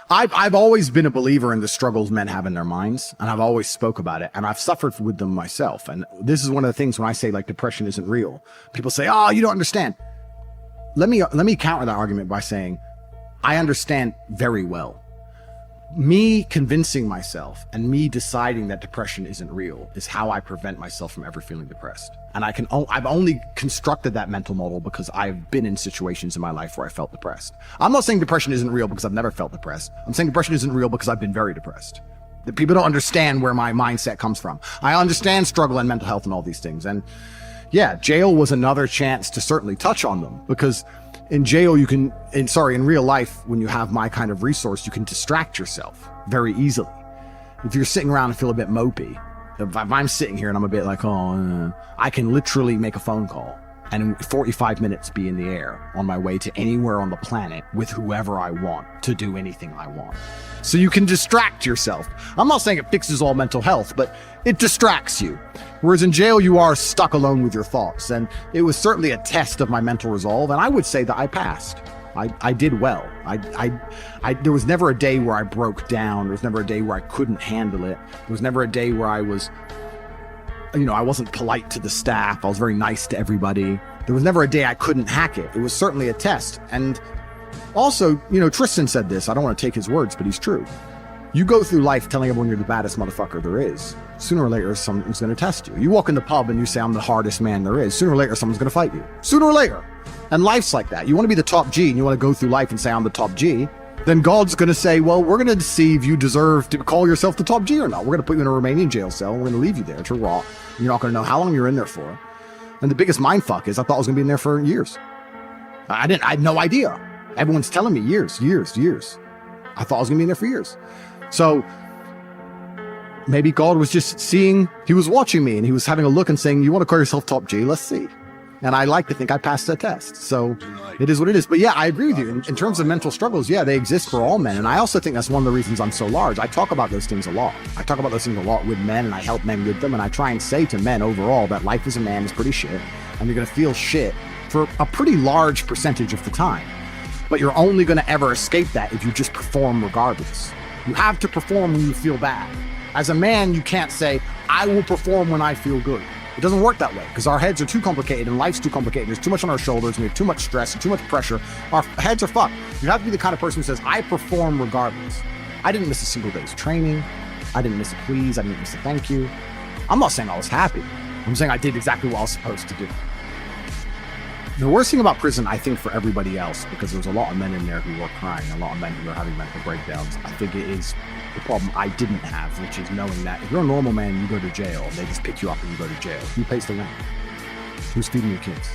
I've always been a believer in the struggles men have in their minds, and I've always spoke about it, and I've suffered with them myself. And this is one of the things when I say like depression isn't real, people say, oh, you don't understand. Let me counter that argument by saying, I understand very well. Me convincing myself and me deciding that depression isn't real is how I prevent myself from ever feeling depressed. And I've only constructed that mental model because I've been in situations in my life where I felt depressed. I'm not saying depression isn't real because I've never felt depressed. I'm saying depression isn't real because I've been very depressed. That people don't understand where my mindset comes from. I understand struggle and mental health and all these things. And yeah, jail was another chance to certainly touch on them, because in jail, in real life, when you have my kind of resource, you can distract yourself very easily. If you're sitting around and feel a bit mopey, if I'm sitting here and I'm a bit like, I can literally make a phone call and in 45 minutes be in the air on my way to anywhere on the planet with whoever I want to do anything I want. So you can distract yourself. I'm not saying it fixes all mental health, but it distracts you. Whereas in jail, you are stuck alone with your thoughts. And it was certainly a test of my mental resolve. And I would say that I passed. I did well. There was never a day where I broke down. There was never a day where I couldn't handle it. There was never a day where I was, I wasn't polite to the staff. I was very nice to everybody. There was never a day I couldn't hack it. It was certainly a test. And also, Tristan said this. I don't want to take his words, but he's true. You go through life telling everyone you're the baddest motherfucker there is. Sooner or later, someone's going to test you. You walk in the pub and you say, I'm the hardest man there is. Sooner or later, someone's going to fight you. Sooner or later. And life's like that. You want to be the top G and you want to go through life and say, I'm the top G. Then God's going to say, well, we're going to see if you deserve to call yourself the top G or not. We're going to put you in a Romanian jail cell. And we're going to leave you there to rot. You're not going to know how long you're in there for. And the biggest mindfuck is I thought I was going to be in there for years. I had no idea. Everyone's telling me years. I thought I was going to be in there for years. So maybe God was just seeing, he was watching me and he was having a look and saying, you want to call yourself top G? Let's see. And I like to think I passed that test. So it is what it is. But yeah, I agree with you. In terms of mental struggles, yeah, they exist for all men. And I also think that's one of the reasons I'm so large. I talk about those things a lot. I talk about those things a lot with men and I help men with them. And I try and say to men overall that life as a man is pretty shit. And you're going to feel shit for a pretty large percentage of the time. But you're only going to ever escape that if you just perform regardless. You have to perform when you feel bad. As a man, you can't say, I will perform when I feel good. It doesn't work that way because our heads are too complicated and life's too complicated. There's too much on our shoulders and we have too much stress and too much pressure. Our heads are fucked. You have to be the kind of person who says, I perform regardless. I didn't miss a single day's training. I didn't miss a please. I didn't miss a thank you. I'm not saying I was happy. I'm saying I did exactly what I was supposed to do. The worst thing about prison, I think for everybody else, because there's a lot of men in there who were crying, a lot of men who were having mental breakdowns, I think it is the problem I didn't have, which is knowing that if you're a normal man, you go to jail, and they just pick you up and you go to jail. Who pays the rent? Who's feeding your kids?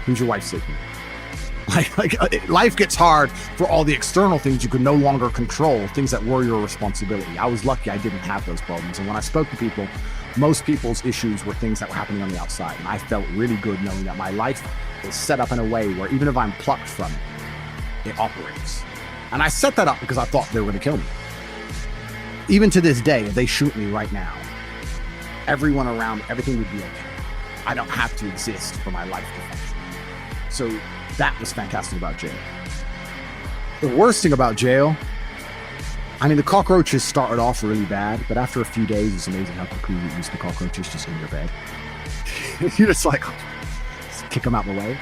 Who's your wife sleeping with? Life gets hard for all the external things you could no longer control, things that were your responsibility. I was lucky I didn't have those problems. And when I spoke to people, most people's issues were things that were happening on the outside. And I felt really good knowing that my life is set up in a way where even if I'm plucked from it, it operates. And I set that up because I thought they were going to kill me. Even to this day, if they shoot me right now, everyone around, everything would be okay. I don't have to exist for my life to function. So that was fantastic about jail. The worst thing about jail, the cockroaches started off really bad, but after a few days, it's amazing how quickly you get used to cockroaches just in your bed. You're just like, just kick them out of the way.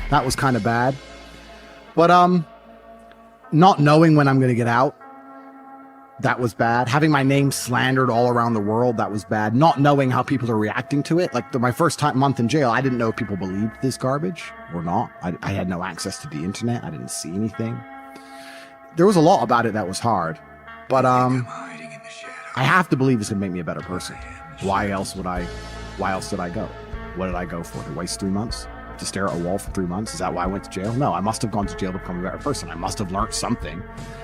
That was kind of bad. But not knowing when I'm going to get out, that was bad. Having my name slandered all around the world, that was bad. Not knowing how people are reacting to it. Like my first month in jail, I didn't know if people believed this garbage or not. I had no access to the internet. I didn't see anything. There was a lot about it that was hard. But I have to believe it's going to make me a better person. Why else did I go? What did I go for? To waste 3 months? To stare at a wall for 3 months? Is that why I went to jail? No, I must have gone to jail to become a better person. I must have learned something.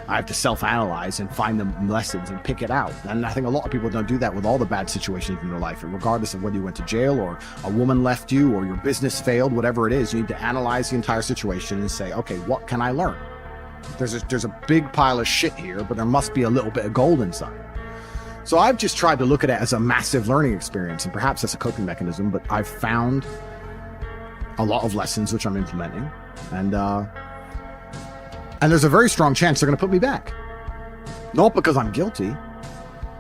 I have to self-analyze and find the lessons and pick it out. And I think a lot of people don't do that with all the bad situations in their life. regardless of whether you went to jail or a woman left you or your business failed, whatever it is, you need to analyze the entire situation and say, okay, what can I learn? There's a big pile of shit here, but there must be a little bit of gold inside. So I've just tried to look at it as a massive learning experience, and perhaps that's a coping mechanism, but I've found a lot of lessons which I'm implementing, and there's a very strong chance they're going to put me back. Not because I'm guilty,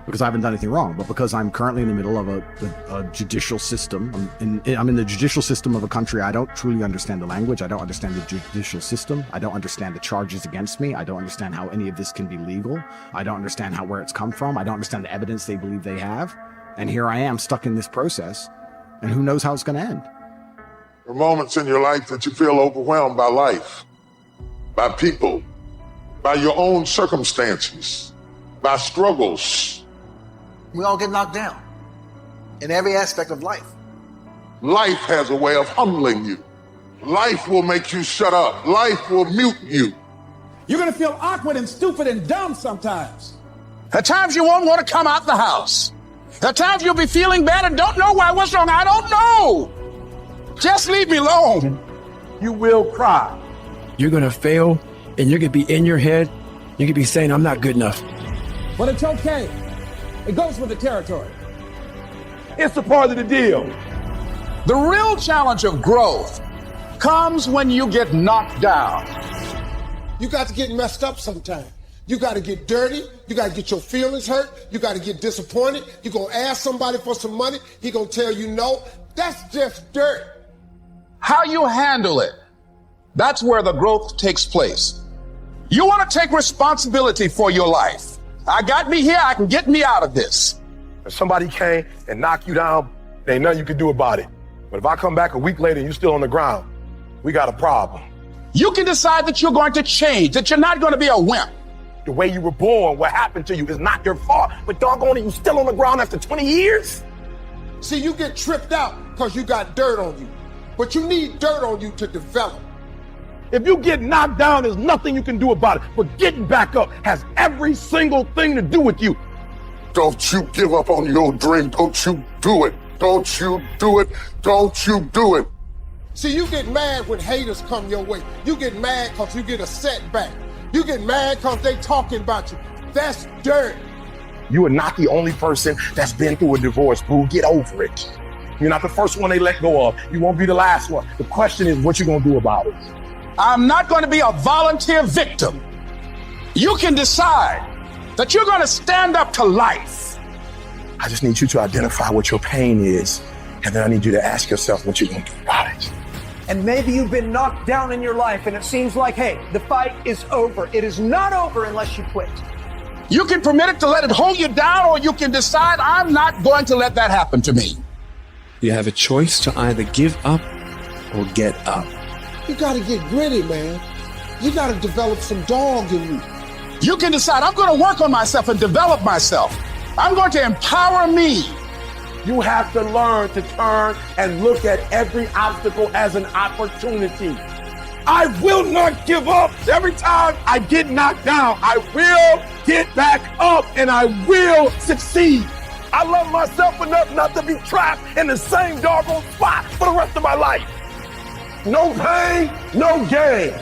because I haven't done anything wrong, but because I'm currently in the middle of a judicial system. I'm in the judicial system of a country. I don't truly understand the language. I don't understand the judicial system. I don't understand the charges against me. I don't understand how any of this can be legal. I don't understand where it's come from. I don't understand the evidence they believe they have. And here I am stuck in this process, and who knows how it's going to end. There are moments in your life that you feel overwhelmed by life, by people, by your own circumstances, by struggles. We all get knocked down in every aspect of life. Life has a way of humbling you. Life will make you shut up. Life will mute you. You're gonna feel awkward and stupid and dumb sometimes. At times you won't want to come out the house. At times you'll be feeling bad and don't know why. What's wrong? I don't know. Just leave me alone. You will cry. You're gonna fail, and you're gonna be in your head. You're gonna be saying, I'm not good enough. But it's okay. It goes with the territory. It's a part of the deal. The real challenge of growth comes when you get knocked down. You got to get messed up sometime. You got to get dirty. You got to get your feelings hurt. You got to get disappointed. You're going to ask somebody for some money. He going to tell you no. That's just dirt. How you handle it, that's where the growth takes place. You want to take responsibility for your life. I got me here, I can get me out of this. If somebody came and knocked you down, there ain't nothing you can do about it. But if I come back a week later and you're still on the ground, we got a problem. You can decide that you're going to change, that you're not going to be a wimp. The way you were born, what happened to you is not your fault, but doggone it, you still on the ground after 20 years? See, you get tripped out because you got dirt on you. But you need dirt on you to develop. If you get knocked down, there's nothing you can do about it. But getting back up has every single thing to do with you. Don't you give up on your dream. Don't you do it. Don't you do it. Don't you do it. See, you get mad when haters come your way. You get mad because you get a setback. You get mad because they talking about you. That's dirt. You are not the only person that's been through a divorce, boo. Get over it. You're not the first one they let go of. You won't be the last one. The question is, what you gonna do about it? I'm not going to be a volunteer victim. You can decide that you're going to stand up to life. I just need you to identify what your pain is, and then I need you to ask yourself what you're gonna do about it. And maybe you've been knocked down in your life and it seems like, hey, the fight is over. It is not over unless you quit. You can permit it to let it hold you down, or you can decide, I'm not going to let that happen to me. You have a choice to either give up or get up. You got to get gritty, man. You got to develop some dog in you. You can decide, I'm going to work on myself and develop myself. I'm going to empower me. You have to learn to turn and look at every obstacle as an opportunity. I will not give up. Every time I get knocked down, I will get back up and I will succeed. I love myself enough not to be trapped in the same doggone spot for the rest of my life. No pain, no gain.